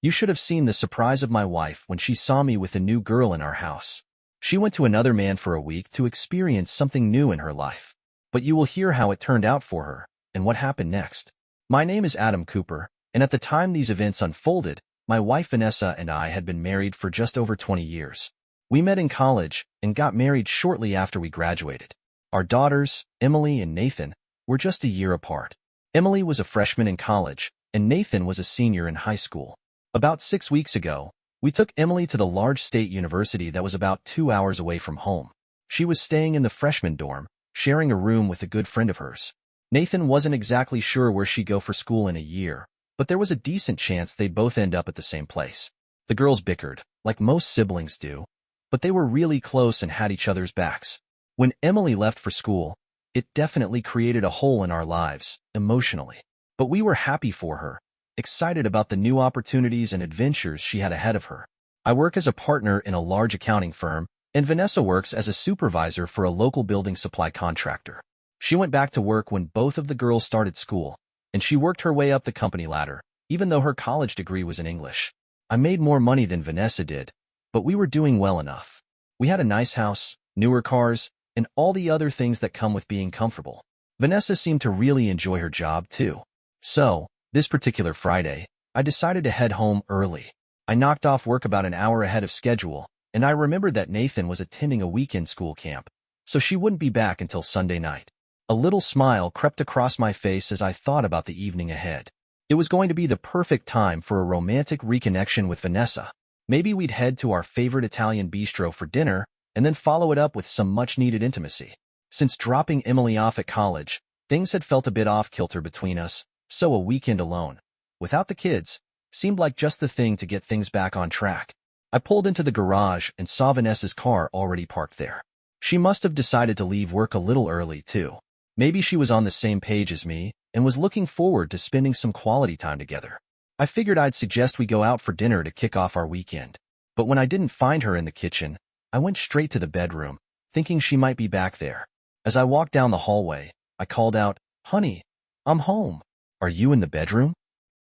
You should have seen the surprise of my wife when she saw me with a new girl in our house. She went to another man for a week to experience something new in her life. But you will hear how it turned out for her and what happened next. My name is Adam Cooper, and at the time these events unfolded, my wife Vanessa and I had been married for just over 20 years. We met in college and got married shortly after we graduated. Our daughters, Emily and Nathan, were just a year apart. Emily was a freshman in college, and Nathan was a senior in high school. About 6 weeks ago, we took Emily to the large state university that was about 2 hours away from home. She was staying in the freshman dorm, sharing a room with a good friend of hers. Nathan wasn't exactly sure where she'd go for school in a year, but there was a decent chance they'd both end up at the same place. The girls bickered, like most siblings do, but they were really close and had each other's backs. When Emily left for school, it definitely created a hole in our lives, emotionally. But we were happy for her, excited about the new opportunities and adventures she had ahead of her. I work as a partner in a large accounting firm, and Vanessa works as a supervisor for a local building supply contractor. She went back to work when both of the girls started school, and she worked her way up the company ladder, even though her college degree was in English. I made more money than Vanessa did, but we were doing well enough. We had a nice house, newer cars, and all the other things that come with being comfortable. Vanessa seemed to really enjoy her job, too. So, this particular Friday, I decided to head home early. I knocked off work about an hour ahead of schedule, and I remembered that Nathan was attending a weekend school camp, so she wouldn't be back until Sunday night. A little smile crept across my face as I thought about the evening ahead. It was going to be the perfect time for a romantic reconnection with Vanessa. Maybe we'd head to our favorite Italian bistro for dinner, and then follow it up with some much-needed intimacy. Since dropping Emily off at college, things had felt a bit off-kilter between us, so a weekend alone, without the kids, seemed like just the thing to get things back on track. I pulled into the garage and saw Vanessa's car already parked there. She must have decided to leave work a little early, too. Maybe she was on the same page as me and was looking forward to spending some quality time together. I figured I'd suggest we go out for dinner to kick off our weekend. But when I didn't find her in the kitchen, I went straight to the bedroom, thinking she might be back there. As I walked down the hallway, I called out, "Honey, I'm home. Are you in the bedroom?"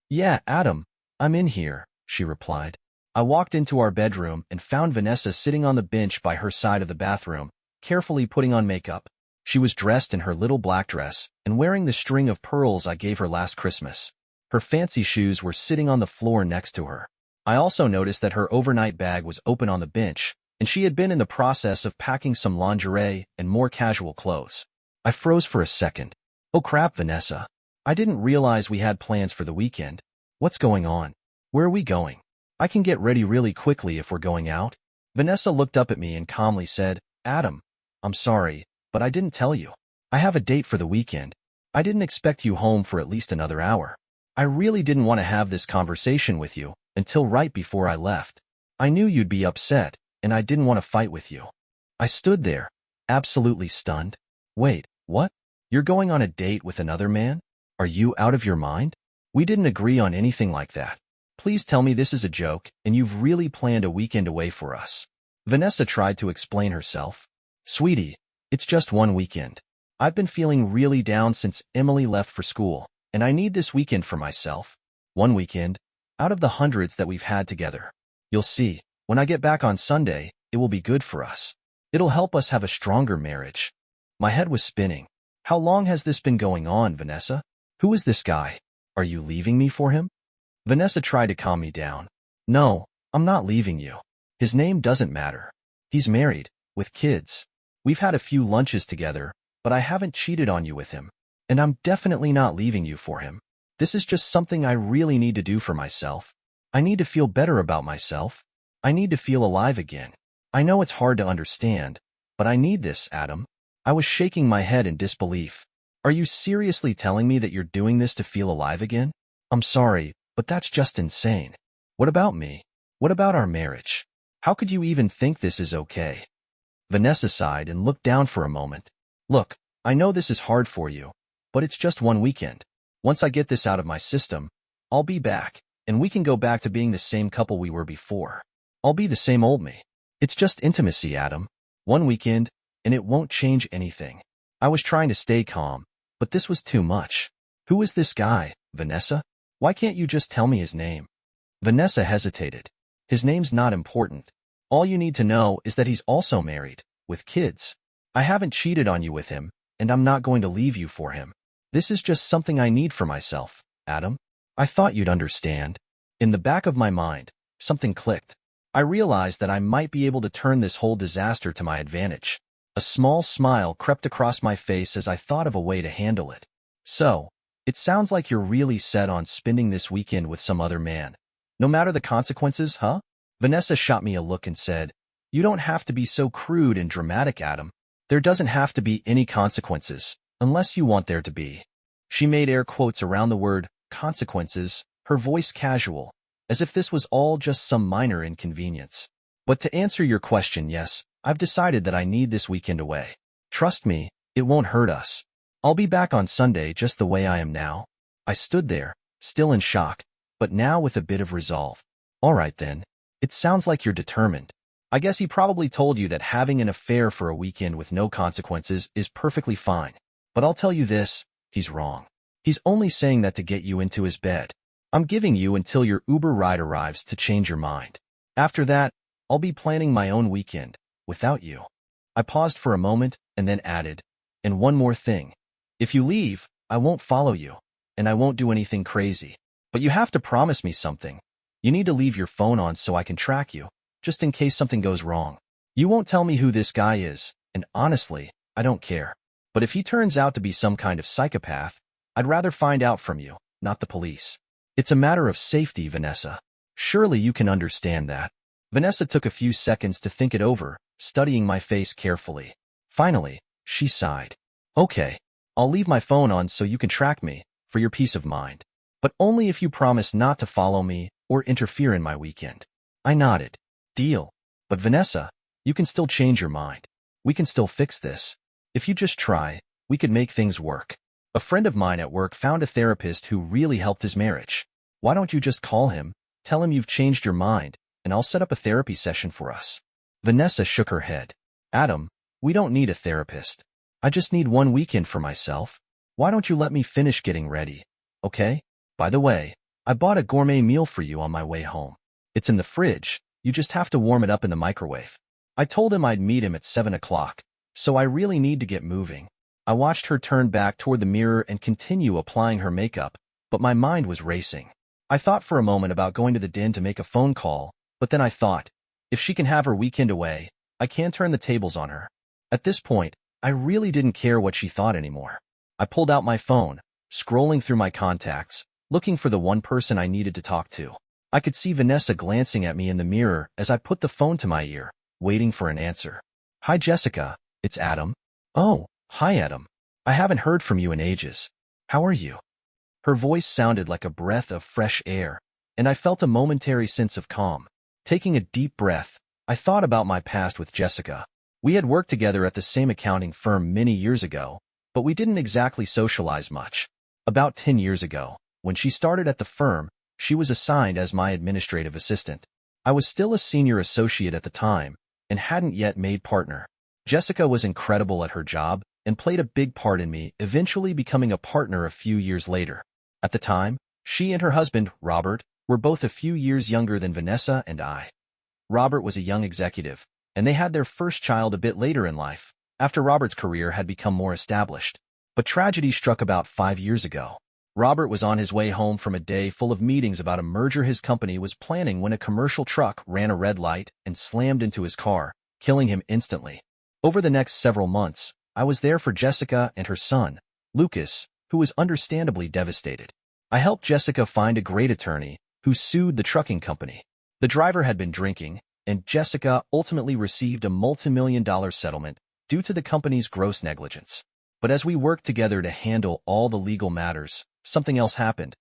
"Yeah, Adam, I'm in here," she replied. I walked into our bedroom and found Vanessa sitting on the bench by her side of the bathroom, carefully putting on makeup. She was dressed in her little black dress and wearing the string of pearls I gave her last Christmas. Her fancy shoes were sitting on the floor next to her. I also noticed that her overnight bag was open on the bench, and she had been in the process of packing some lingerie and more casual clothes. I froze for a second. Oh crap, Vanessa. I didn't realize we had plans for the weekend. What's going on? Where are we going? I can get ready really quickly if we're going out. Vanessa looked up at me and calmly said, "Adam, I'm sorry, but I didn't tell you. I have a date for the weekend. I didn't expect you home for at least another hour. I really didn't want to have this conversation with you until right before I left. I knew you'd be upset, and I didn't want to fight with you." I stood there, absolutely stunned. Wait, what? You're going on a date with another man? Are you out of your mind? We didn't agree on anything like that. Please tell me this is a joke, and you've really planned a weekend away for us. Vanessa tried to explain herself. Sweetie, it's just one weekend. I've been feeling really down since Emily left for school, and I need this weekend for myself. One weekend, out of the hundreds that we've had together. You'll see, when I get back on Sunday, it will be good for us. It'll help us have a stronger marriage. My head was spinning. How long has this been going on, Vanessa? Who is this guy? Are you leaving me for him? Vanessa tried to calm me down. No, I'm not leaving you. His name doesn't matter. He's married, with kids. We've had a few lunches together, but I haven't cheated on you with him. And I'm definitely not leaving you for him. This is just something I really need to do for myself. I need to feel better about myself. I need to feel alive again. I know it's hard to understand, but I need this, Adam. I was shaking my head in disbelief. Are you seriously telling me that you're doing this to feel alive again? I'm sorry, but that's just insane. What about me? What about our marriage? How could you even think this is okay? Vanessa sighed and looked down for a moment. Look, I know this is hard for you, but it's just one weekend. Once I get this out of my system, I'll be back, and we can go back to being the same couple we were before. I'll be the same old me. It's just intimacy, Adam. One weekend, and it won't change anything. I was trying to stay calm, but this was too much. Who is this guy, Vanessa? Why can't you just tell me his name? Vanessa hesitated. His name's not important. All you need to know is that he's also married, with kids. I haven't cheated on you with him, and I'm not going to leave you for him. This is just something I need for myself, Adam. I thought you'd understand. In the back of my mind, something clicked. I realized that I might be able to turn this whole disaster to my advantage. A small smile crept across my face as I thought of a way to handle it. So, it sounds like you're really set on spending this weekend with some other man. No matter the consequences, huh? Vanessa shot me a look and said, "You don't have to be so crude and dramatic, Adam. There doesn't have to be any consequences, unless you want there to be." She made air quotes around the word consequences, her voice casual, as if this was all just some minor inconvenience. But to answer your question, yes, I've decided that I need this weekend away. Trust me, it won't hurt us. I'll be back on Sunday just the way I am now. I stood there, still in shock, but now with a bit of resolve. All right then. It sounds like you're determined. I guess he probably told you that having an affair for a weekend with no consequences is perfectly fine. But I'll tell you this, he's wrong. He's only saying that to get you into his bed. I'm giving you until your Uber ride arrives to change your mind. After that, I'll be planning my own weekend, without you. I paused for a moment and then added, and one more thing. If you leave, I won't follow you, and I won't do anything crazy. But you have to promise me something. You need to leave your phone on so I can track you, just in case something goes wrong. You won't tell me who this guy is, and honestly, I don't care. But if he turns out to be some kind of psychopath, I'd rather find out from you, not the police. It's a matter of safety, Vanessa. Surely you can understand that. Vanessa took a few seconds to think it over, studying my face carefully. Finally, she sighed. Okay, I'll leave my phone on so you can track me, for your peace of mind. But only if you promise not to follow me or interfere in my weekend. I nodded. Deal. But Vanessa, you can still change your mind. We can still fix this. If you just try, we could make things work. A friend of mine at work found a therapist who really helped his marriage. Why don't you just call him, tell him you've changed your mind, and I'll set up a therapy session for us. Vanessa shook her head. Adam, we don't need a therapist. I just need one weekend for myself. Why don't you let me finish getting ready, okay? By the way, I bought a gourmet meal for you on my way home. It's in the fridge, you just have to warm it up in the microwave. I told him I'd meet him at 7 o'clock, so I really need to get moving. I watched her turn back toward the mirror and continue applying her makeup, but my mind was racing. I thought for a moment about going to the den to make a phone call, but then I thought, if she can have her weekend away, I can turn the tables on her. At this point, I really didn't care what she thought anymore. I pulled out my phone, scrolling through my contacts, looking for the one person I needed to talk to. I could see Vanessa glancing at me in the mirror as I put the phone to my ear, waiting for an answer. Hi Jessica, it's Adam. Oh, hi Adam. I haven't heard from you in ages. How are you? Her voice sounded like a breath of fresh air, and I felt a momentary sense of calm. Taking a deep breath, I thought about my past with Jessica. We had worked together at the same accounting firm many years ago, but we didn't exactly socialize much. About 10 years ago, when she started at the firm, she was assigned as my administrative assistant. I was still a senior associate at the time and hadn't yet made partner. Jessica was incredible at her job and played a big part in me eventually becoming a partner a few years later. At the time, she and her husband, Robert, were both a few years younger than Vanessa and I. Robert was a young executive, and they had their first child a bit later in life, after Robert's career had become more established. But tragedy struck about 5 years ago. Robert was on his way home from a day full of meetings about a merger his company was planning when a commercial truck ran a red light and slammed into his car, killing him instantly. Over the next several months, I was there for Jessica and her son, Lucas, who was understandably devastated. I helped Jessica find a great attorney who sued the trucking company. The driver had been drinking, and Jessica ultimately received a multi-million-dollar settlement due to the company's gross negligence. But as we worked together to handle all the legal matters, something else happened.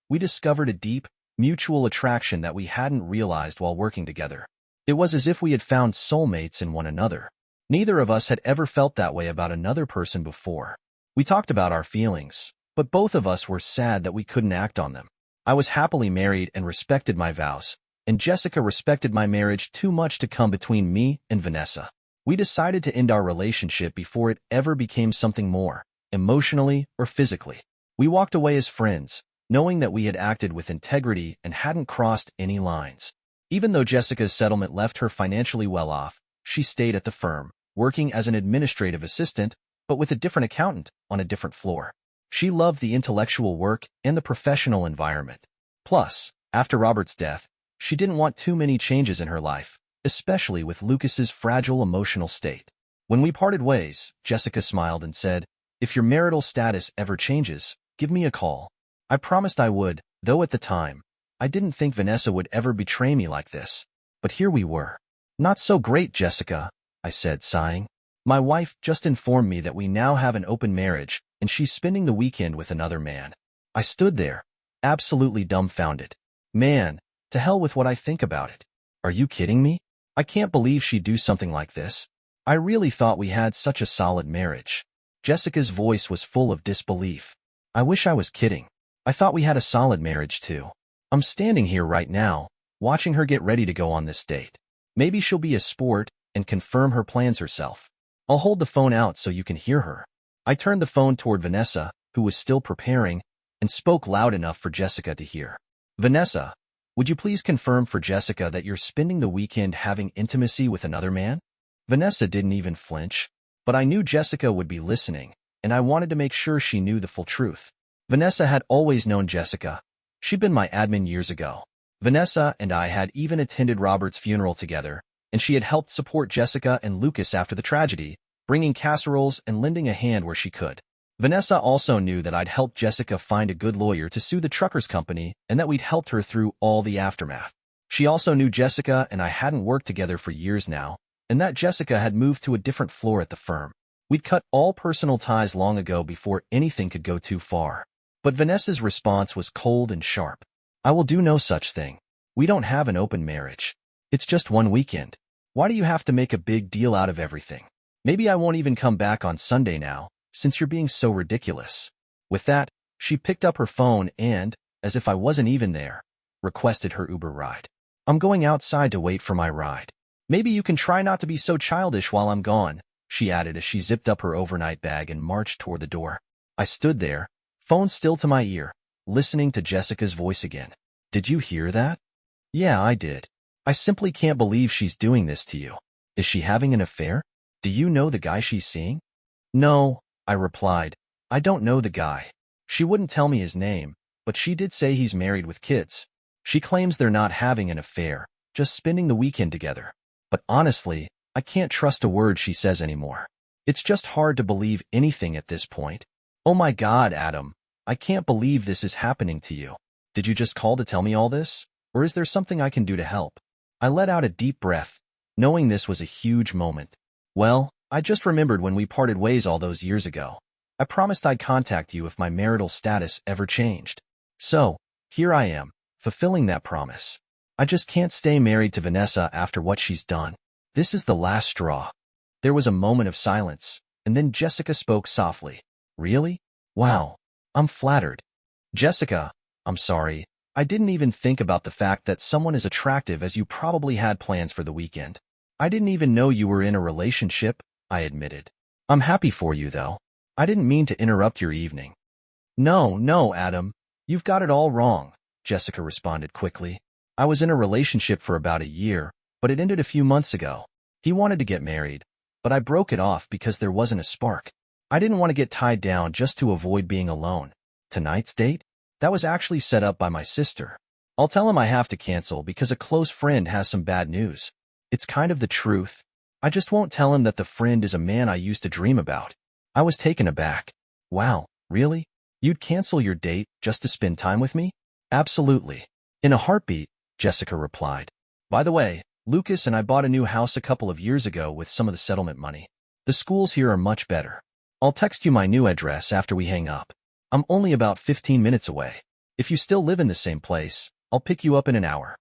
We discovered a deep, mutual attraction that we hadn't realized while working together. It was as if we had found soulmates in one another. Neither of us had ever felt that way about another person before. We talked about our feelings, but both of us were sad that we couldn't act on them. I was happily married and respected my vows, and Jessica respected my marriage too much to come between me and Vanessa. We decided to end our relationship before it ever became something more, emotionally or physically. We walked away as friends, knowing that we had acted with integrity and hadn't crossed any lines. Even though Jessica's settlement left her financially well off, she stayed at the firm, working as an administrative assistant, but with a different accountant on a different floor. She loved the intellectual work and the professional environment. Plus, after Robert's death, she didn't want too many changes in her life, especially with Lucas's fragile emotional state. When we parted ways, Jessica smiled and said, "If your marital status ever changes, give me a call." I promised I would, though at the time, I didn't think Vanessa would ever betray me like this. But here we were. "Not so great, Jessica," I said, sighing. "My wife just informed me that we now have an open marriage, and she's spending the weekend with another man." I stood there, absolutely dumbfounded. Man, to hell with what I think about it. Are you kidding me? I can't believe she'd do something like this. I really thought we had such a solid marriage. Jessica's voice was full of disbelief. I wish I was kidding. I thought we had a solid marriage too. I'm standing here right now, watching her get ready to go on this date. Maybe she'll be a sport and confirm her plans herself. I'll hold the phone out so you can hear her. I turned the phone toward Vanessa, who was still preparing, and spoke loud enough for Jessica to hear. "Vanessa, would you please confirm for Jessica that you're spending the weekend having intimacy with another man?" Vanessa didn't even flinch, but I knew Jessica would be listening, and I wanted to make sure she knew the full truth. Vanessa had always known Jessica. She'd been my admin years ago. Vanessa and I had even attended Robert's funeral together, and she had helped support Jessica and Lucas after the tragedy, bringing casseroles and lending a hand where she could. Vanessa also knew that I'd helped Jessica find a good lawyer to sue the truckers company and that we'd helped her through all the aftermath. She also knew Jessica and I hadn't worked together for years now, and that Jessica had moved to a different floor at the firm. We'd cut all personal ties long ago before anything could go too far. But Vanessa's response was cold and sharp. "I will do no such thing. We don't have an open marriage. It's just one weekend. Why do you have to make a big deal out of everything? Maybe I won't even come back on Sunday now, since you're being so ridiculous." With that, she picked up her phone and, as if I wasn't even there, requested her Uber ride. "I'm going outside to wait for my ride. Maybe you can try not to be so childish while I'm gone," she added as she zipped up her overnight bag and marched toward the door. I stood there, phone still to my ear, listening to Jessica's voice again. "Did you hear that?" "Yeah, I did. I simply can't believe she's doing this to you. Is she having an affair? Do you know the guy she's seeing?" "No," I replied. "I don't know the guy. She wouldn't tell me his name, but she did say he's married with kids. She claims they're not having an affair, just spending the weekend together. But honestly, I can't trust a word she says anymore. It's just hard to believe anything at this point. Oh my God, Adam, I can't believe this is happening to you. Did you just call to tell me all this? Or is there something I can do to help?" I let out a deep breath, knowing this was a huge moment. "Well, I just remembered when we parted ways all those years ago. I promised I'd contact you if my marital status ever changed. So, here I am, fulfilling that promise. I just can't stay married to Vanessa after what she's done. This is the last straw." There was a moment of silence, and then Jessica spoke softly. "Really? Wow. I'm flattered. Jessica, I'm sorry. I didn't even think about the fact that someone as attractive as you probably had plans for the weekend. I didn't even know you were in a relationship," I admitted. "I'm happy for you, though. I didn't mean to interrupt your evening." No, Adam. You've got it all wrong," Jessica responded quickly. "I was in a relationship for about a year, but it ended a few months ago. He wanted to get married, but I broke it off because there wasn't a spark. I didn't want to get tied down just to avoid being alone. Tonight's date? That was actually set up by my sister. I'll tell him I have to cancel because a close friend has some bad news. It's kind of the truth. I just won't tell him that the friend is a man I used to dream about." I was taken aback. "Wow, really? You'd cancel your date just to spend time with me?" "Absolutely. In a heartbeat," Jessica replied. "By the way, Lucas and I bought a new house a couple of years ago with some of the settlement money. The schools here are much better. I'll text you my new address after we hang up. I'm only about 15 minutes away. If you still live in the same place, I'll pick you up in an hour."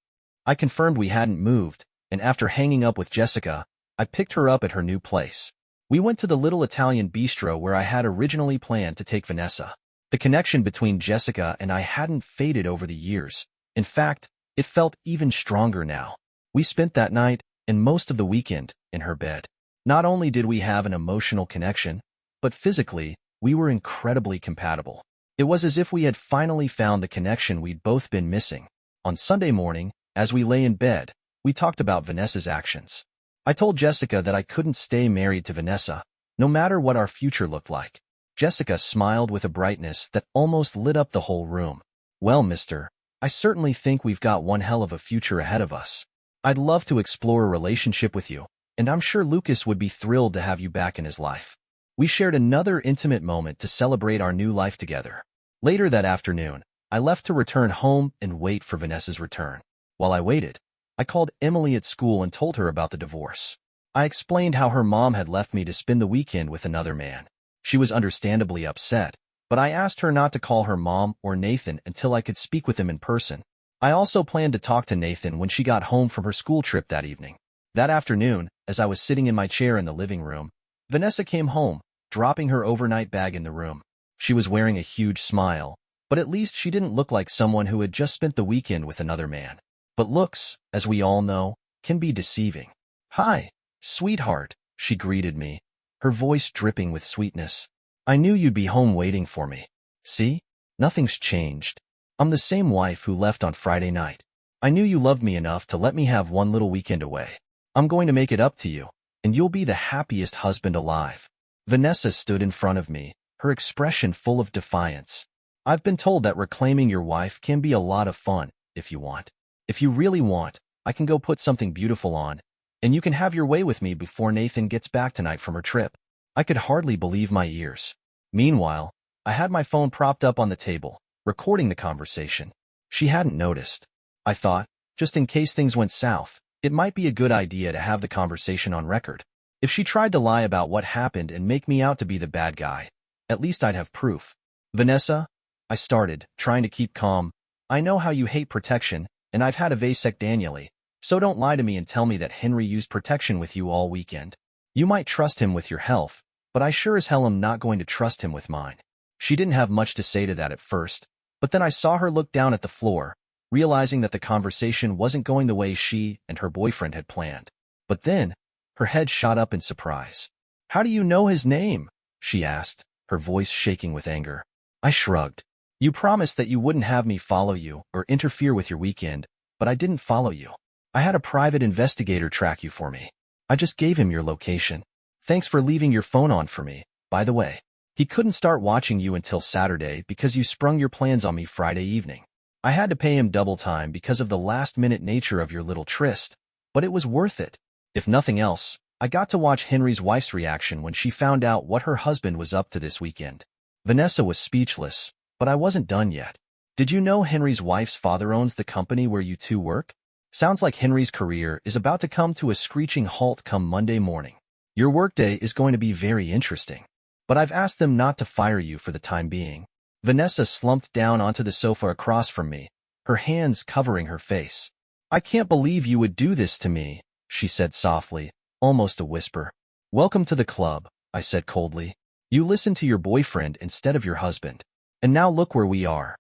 I confirmed we hadn't moved, and after hanging up with Jessica, I picked her up at her new place. We went to the little Italian bistro where I had originally planned to take Vanessa. The connection between Jessica and I hadn't faded over the years. In fact, it felt even stronger now. We spent that night, and most of the weekend, in her bed. Not only did we have an emotional connection, but physically, we were incredibly compatible. It was as if we had finally found the connection we'd both been missing. On Sunday morning, as we lay in bed, we talked about Vanessa's actions. I told Jessica that I couldn't stay married to Vanessa, no matter what our future looked like. Jessica smiled with a brightness that almost lit up the whole room. Well, mister, I certainly think we've got one hell of a future ahead of us. I'd love to explore a relationship with you, and I'm sure Lucas would be thrilled to have you back in his life. We shared another intimate moment to celebrate our new life together. Later that afternoon, I left to return home and wait for Vanessa's return. While I waited, I called Emily at school and told her about the divorce. I explained how her mom had left me to spend the weekend with another man. She was understandably upset, but I asked her not to call her mom or Nathan until I could speak with him in person. I also planned to talk to Nathan when she got home from her school trip that evening. That afternoon, as I was sitting in my chair in the living room, Vanessa came home, dropping her overnight bag in the room. She was wearing a huge smile, but at least she didn't look like someone who had just spent the weekend with another man. But looks, as we all know, can be deceiving. "Hi, sweetheart," she greeted me, her voice dripping with sweetness. "I knew you'd be home waiting for me. See? Nothing's changed. I'm the same wife who left on Friday night. I knew you loved me enough to let me have one little weekend away. I'm going to make it up to you, and you'll be the happiest husband alive." Vanessa stood in front of me, her expression full of defiance. "I've been told that reclaiming your wife can be a lot of fun, if you want. If you really want, I can go put something beautiful on, and you can have your way with me before Nathan gets back tonight from her trip." I could hardly believe my ears. Meanwhile, I had my phone propped up on the table, recording the conversation. She hadn't noticed. I thought, just in case things went south, it might be a good idea to have the conversation on record. If she tried to lie about what happened and make me out to be the bad guy, at least I'd have proof. "Vanessa," I started, trying to keep calm, "I know how you hate protection, and I've had a vasectomy, so don't lie to me and tell me that Henry used protection with you all weekend. You might trust him with your health, but I sure as hell am not going to trust him with mine." She didn't have much to say to that at first, but then I saw her look down at the floor, realizing that the conversation wasn't going the way she and her boyfriend had planned. But then, her head shot up in surprise. "How do you know his name?" she asked, her voice shaking with anger. I shrugged. "You promised that you wouldn't have me follow you or interfere with your weekend, but I didn't follow you. I had a private investigator track you for me. I just gave him your location. Thanks for leaving your phone on for me, by the way. He couldn't start watching you until Saturday because you sprung your plans on me Friday evening. I had to pay him double time because of the last-minute nature of your little tryst, but it was worth it. If nothing else, I got to watch Henry's wife's reaction when she found out what her husband was up to this weekend." Vanessa was speechless, but I wasn't done yet. "Did you know Henry's wife's father owns the company where you two work? Sounds like Henry's career is about to come to a screeching halt come Monday morning. Your workday is going to be very interesting. But I've asked them not to fire you for the time being." Vanessa slumped down onto the sofa across from me, her hands covering her face. "I can't believe you would do this to me," she said softly, almost a whisper. "Welcome to the club," I said coldly. "You listened to your boyfriend instead of your husband. And now look where we are.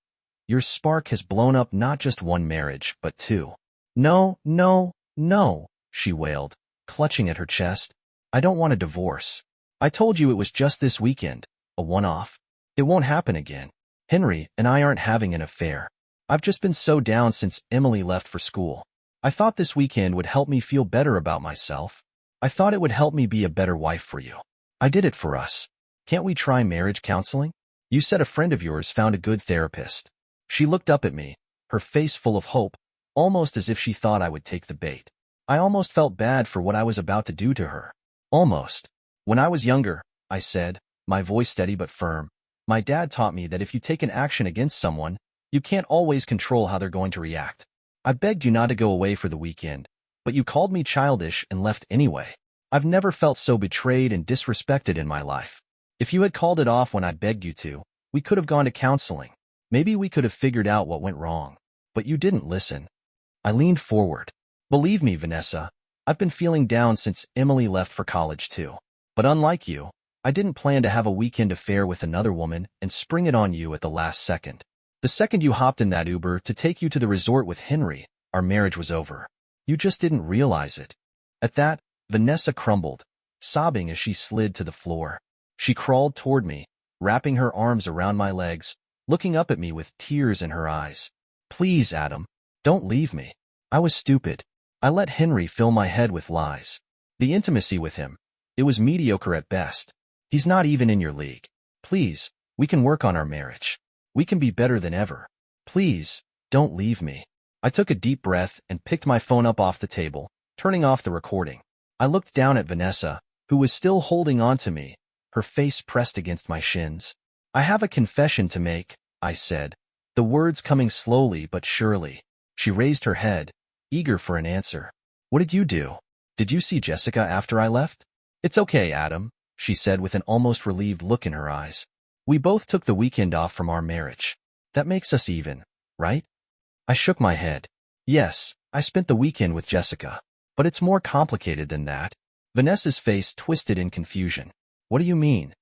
Your spark has blown up not just one marriage, but two." "No, no, no," she wailed, clutching at her chest. "I don't want a divorce. I told you it was just this weekend, a one-off. It won't happen again. Henry and I aren't having an affair. I've just been so down since Emily left for school. I thought this weekend would help me feel better about myself. I thought it would help me be a better wife for you. I did it for us. Can't we try marriage counseling? You said a friend of yours found a good therapist." She looked up at me, her face full of hope, almost as if she thought I would take the bait. I almost felt bad for what I was about to do to her. Almost. "When I was younger," I said, my voice steady but firm, "my dad taught me that if you take an action against someone, you can't always control how they're going to react. I begged you not to go away for the weekend, but you called me childish and left anyway. I've never felt so betrayed and disrespected in my life. If you had called it off when I begged you to, we could have gone to counseling. Maybe we could have figured out what went wrong. But you didn't listen." I leaned forward. "Believe me, Vanessa, I've been feeling down since Emily left for college too. But unlike you, I didn't plan to have a weekend affair with another woman and spring it on you at the last second. The second you hopped in that Uber to take you to the resort with Henry, our marriage was over. You just didn't realize it." At that, Vanessa crumbled, sobbing as she slid to the floor. She crawled toward me, wrapping her arms around my legs, looking up at me with tears in her eyes. Please, Adam, don't leave me. I was stupid. I let Henry fill my head with lies. The intimacy with him, it was mediocre at best. He's not even in your league. Please, we can work on our marriage. We can be better than ever. Please, don't leave me. I took a deep breath and picked my phone up off the table, turning off the recording. I looked down at Vanessa, who was still holding on to me, her face pressed against my shins. I have a confession to make, I said, the words coming slowly but surely. She raised her head, eager for an answer. What did you do? Did you see Jessica after I left? It's okay, Adam, she said with an almost relieved look in her eyes. We both took the weekend off from our marriage. That makes us even, right? I shook my head. Yes, I spent the weekend with Jessica. But it's more complicated than that. Vanessa's face twisted in confusion. What do you mean?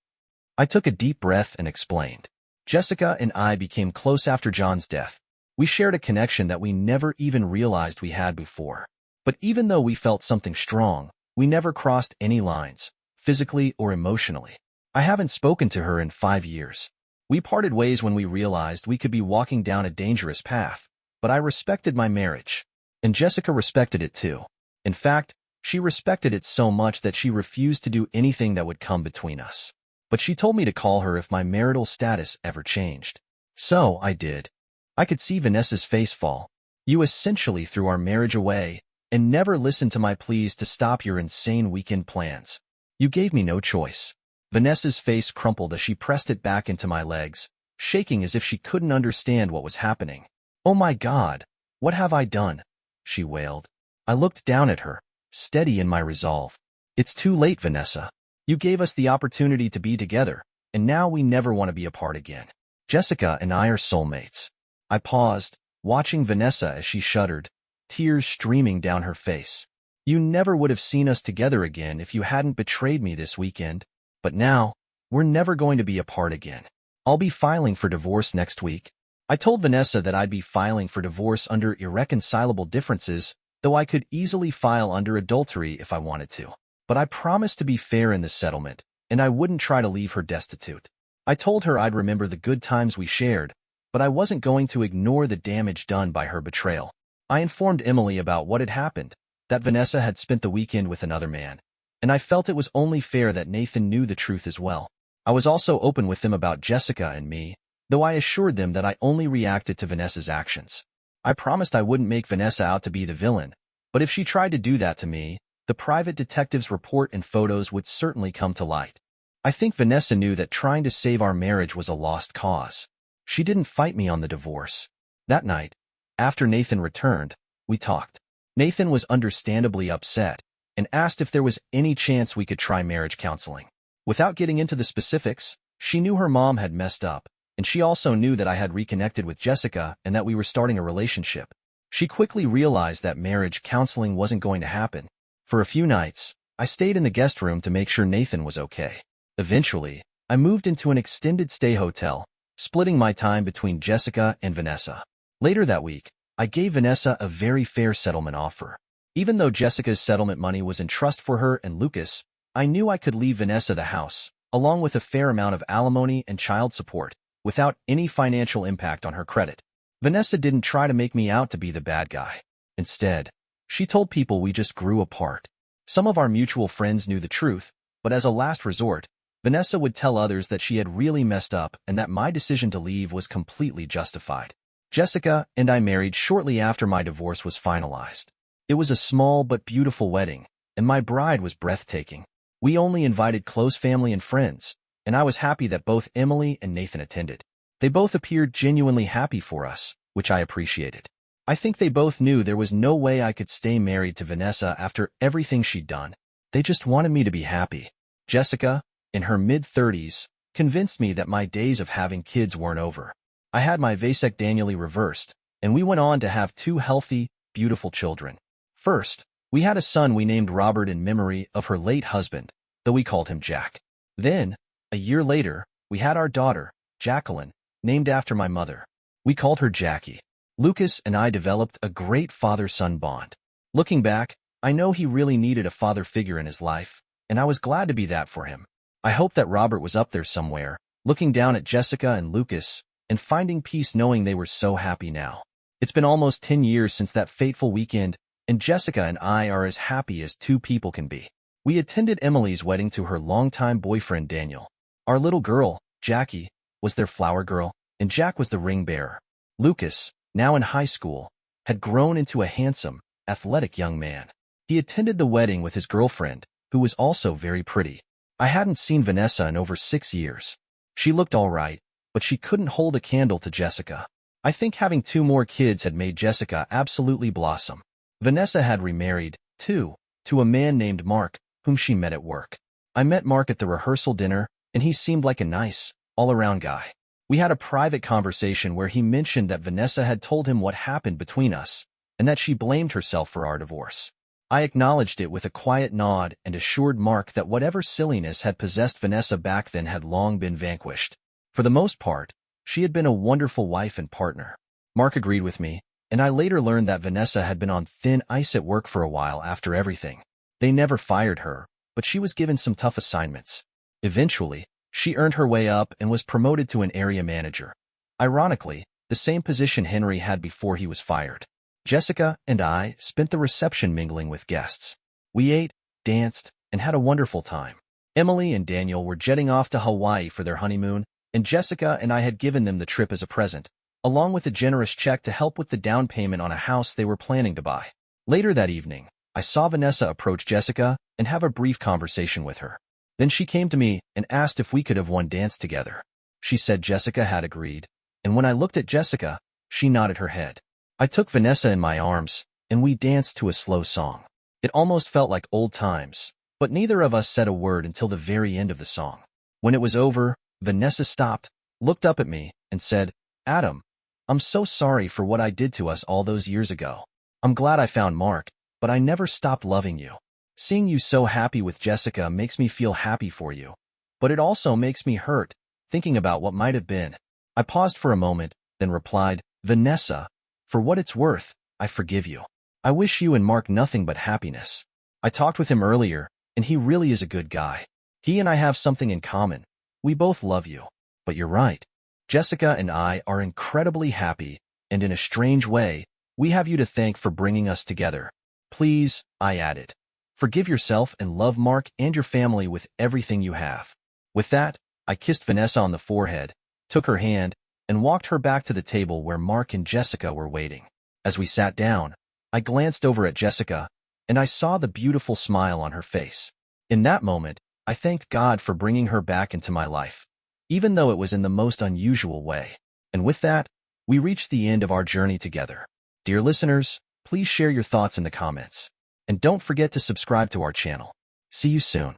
I took a deep breath and explained. Jessica and I became close after John's death. We shared a connection that we never even realized we had before. But even though we felt something strong, we never crossed any lines, physically or emotionally. I haven't spoken to her in 5 years. We parted ways when we realized we could be walking down a dangerous path, but I respected my marriage, and Jessica respected it too. In fact, she respected it so much that she refused to do anything that would come between us. But she told me to call her if my marital status ever changed. So I did. I could see Vanessa's face fall. You essentially threw our marriage away and never listened to my pleas to stop your insane weekend plans. You gave me no choice. Vanessa's face crumpled as she pressed it back into my legs, shaking as if she couldn't understand what was happening. Oh my God, what have I done? She wailed. I looked down at her, steady in my resolve. It's too late, Vanessa. You gave us the opportunity to be together, and now we never want to be apart again. Jessica and I are soulmates. I paused, watching Vanessa as she shuddered, tears streaming down her face. You never would have seen us together again if you hadn't betrayed me this weekend. But now, we're never going to be apart again. I'll be filing for divorce next week. I told Vanessa that I'd be filing for divorce under irreconcilable differences, though I could easily file under adultery if I wanted to. But I promised to be fair in the settlement, and I wouldn't try to leave her destitute. I told her I'd remember the good times we shared, but I wasn't going to ignore the damage done by her betrayal. I informed Emily about what had happened, that Vanessa had spent the weekend with another man, and I felt it was only fair that Nathan knew the truth as well. I was also open with them about Jessica and me, though I assured them that I only reacted to Vanessa's actions. I promised I wouldn't make Vanessa out to be the villain, but if she tried to do that to me, the private detective's report and photos would certainly come to light. I think Vanessa knew that trying to save our marriage was a lost cause. She didn't fight me on the divorce. That night, after Nathan returned, we talked. Nathan was understandably upset and asked if there was any chance we could try marriage counseling. Without getting into the specifics, she knew her mom had messed up, and she also knew that I had reconnected with Jessica and that we were starting a relationship. She quickly realized that marriage counseling wasn't going to happen. For a few nights, I stayed in the guest room to make sure Nathan was okay. Eventually, I moved into an extended stay hotel, splitting my time between Jessica and Vanessa. Later that week, I gave Vanessa a very fair settlement offer. Even though Jessica's settlement money was in trust for her and Lucas, I knew I could leave Vanessa the house, along with a fair amount of alimony and child support, without any financial impact on her credit. Vanessa didn't try to make me out to be the bad guy. Instead, she told people we just grew apart. Some of our mutual friends knew the truth, but as a last resort, Vanessa would tell others that she had really messed up and that my decision to leave was completely justified. Jessica and I married shortly after my divorce was finalized. It was a small but beautiful wedding, and my bride was breathtaking. We only invited close family and friends, and I was happy that both Emily and Nathan attended. They both appeared genuinely happy for us, which I appreciated. I think they both knew there was no way I could stay married to Vanessa after everything she'd done. They just wanted me to be happy. Jessica, in her mid-30s, convinced me that my days of having kids weren't over. I had my vasectomy reversed, and we went on to have 2 healthy, beautiful children. First, we had a son we named Robert in memory of her late husband, though we called him Jack. Then, a year later, we had our daughter, Jacqueline, named after my mother. We called her Jackie. Lucas and I developed a great father-son bond. Looking back, I know he really needed a father figure in his life, and I was glad to be that for him. I hope that Robert was up there somewhere, looking down at Jessica and Lucas, and finding peace knowing they were so happy now. It's been almost 10 years since that fateful weekend, and Jessica and I are as happy as two people can be. We attended Emily's wedding to her longtime boyfriend Daniel. Our little girl, Jackie, was their flower girl, and Jack was the ring bearer. Lucas, now in high school, had grown into a handsome, athletic young man. He attended the wedding with his girlfriend, who was also very pretty. I hadn't seen Vanessa in over 6 years. She looked all right, but she couldn't hold a candle to Jessica. I think having 2 more kids had made Jessica absolutely blossom. Vanessa had remarried, too, to a man named Mark, whom she met at work. I met Mark at the rehearsal dinner, and he seemed like a nice, all-around guy. We had a private conversation where he mentioned that Vanessa had told him what happened between us, and that she blamed herself for our divorce. I acknowledged it with a quiet nod and assured Mark that whatever silliness had possessed Vanessa back then had long been vanquished. For the most part, she had been a wonderful wife and partner. Mark agreed with me, and I later learned that Vanessa had been on thin ice at work for a while after everything. They never fired her, but she was given some tough assignments. Eventually, she earned her way up and was promoted to an area manager. Ironically, the same position Henry had before he was fired. Jessica and I spent the reception mingling with guests. We ate, danced, and had a wonderful time. Emily and Daniel were jetting off to Hawaii for their honeymoon, and Jessica and I had given them the trip as a present, along with a generous check to help with the down payment on a house they were planning to buy. Later that evening, I saw Vanessa approach Jessica and have a brief conversation with her. Then she came to me and asked if we could have one dance together. She said Jessica had agreed, and when I looked at Jessica, she nodded her head. I took Vanessa in my arms, and we danced to a slow song. It almost felt like old times, but neither of us said a word until the very end of the song. When it was over, Vanessa stopped, looked up at me, and said, "Adam, I'm so sorry for what I did to us all those years ago. I'm glad I found Mark, but I never stopped loving you. Seeing you so happy with Jessica makes me feel happy for you, but it also makes me hurt, thinking about what might have been." I paused for a moment, then replied, "Vanessa, for what it's worth, I forgive you. I wish you and Mark nothing but happiness. I talked with him earlier, and he really is a good guy. He and I have something in common. We both love you. But you're right. Jessica and I are incredibly happy, and in a strange way, we have you to thank for bringing us together. Please," I added, "forgive yourself and love Mark and your family with everything you have." With that, I kissed Vanessa on the forehead, took her hand, and walked her back to the table where Mark and Jessica were waiting. As we sat down, I glanced over at Jessica, and I saw the beautiful smile on her face. In that moment, I thanked God for bringing her back into my life, even though it was in the most unusual way. And with that, we reached the end of our journey together. Dear listeners, please share your thoughts in the comments. And don't forget to subscribe to our channel. See you soon.